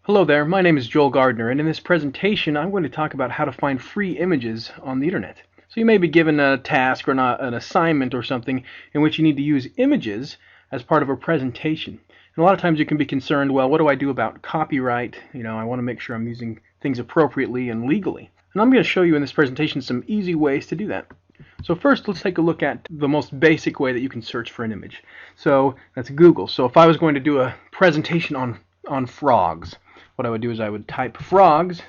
Hello there, my name is Joel Gardner, and in this presentation I'm going to talk about how to find free images on the internet. So you may be given a task or an assignment or something in which you need to use images as part of a presentation. And a lot of times you can be concerned, well, what do I do about copyright? I want to make sure I'm using things appropriately and legally. And I'm going to show you in this presentation some easy ways to do that. So first, let's take a look at the most basic way that you can search for an image. So that's Google. So if I was going to do a presentation on frogs, what I would do is I would type frogs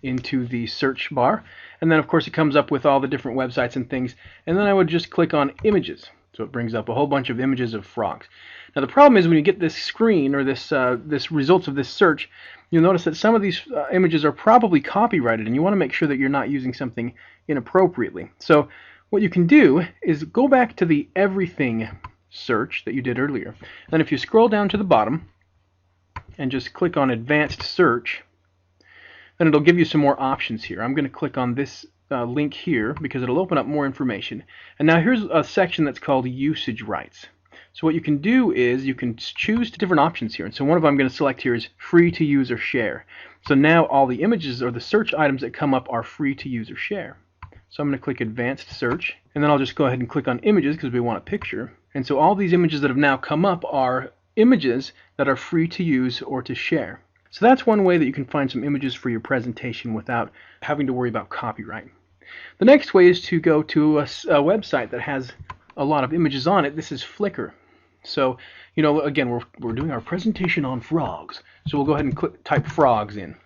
into the search bar, and then of course it comes up with all the different websites and things, and then I would just click on images. So it brings up a whole bunch of images of frogs. Now the problem is when you get this screen or this results of this search, you'll notice that some of these images are probably copyrighted, and you want to make sure that you're not using something inappropriately. So what you can do is go back to the everything search that you did earlier. Then if you scroll down to the bottom and just click on advanced search, then it'll give you some more options here. I'm going to click on this link here because it'll open up more information. And now here's a section that's called usage rights. So what you can do is you can choose different options here. And so one of them I'm going to select here is free to use or share. So now all the images or the search items that come up are free to use or share. So I'm going to click advanced search, and then I'll just go ahead and click on images because we want a picture. And so all these images that have now come up are images that are free to use or to share. So that's one way that you can find some images for your presentation without having to worry about copyright. The next way is to go to a website that has a lot of images on it. This is Flickr. So, again, we're doing our presentation on frogs. So we'll go ahead and type frogs in.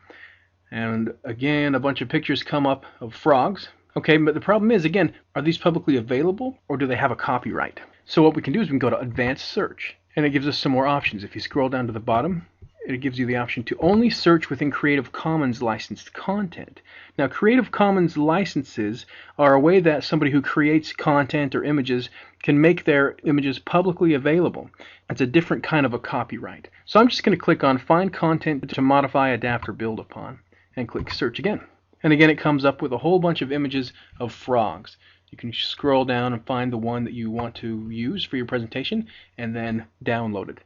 And again, a bunch of pictures come up of frogs. Okay, but the problem is, again, are these publicly available or do they have a copyright? So what we can do is we can go to advanced search, and it gives us some more options. If you scroll down to the bottom, it gives you the option to only search within Creative Commons licensed content. Now, Creative Commons licenses are a way that somebody who creates content or images can make their images publicly available. It's a different kind of a copyright. So I'm just going to click on Find Content to Modify, Adapt, or Build Upon, and click Search again. And again, it comes up with a whole bunch of images of frogs. You can scroll down and find the one that you want to use for your presentation and then download it.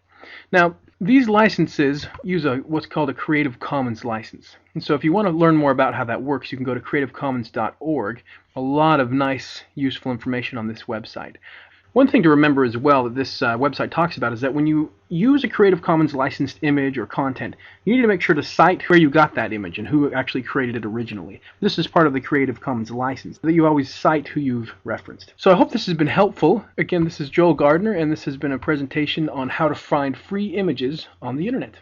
Now, these licenses use what's called a Creative Commons license. And so if you want to learn more about how that works, you can go to creativecommons.org. A lot of nice, useful information on this website. One thing to remember as well that this website talks about is that when you use a Creative Commons licensed image or content, you need to make sure to cite where you got that image and who actually created it originally. This is part of the Creative Commons license, that you always cite who you've referenced. So I hope this has been helpful. Again, this is Joel Gardner, and this has been a presentation on how to find free images on the internet.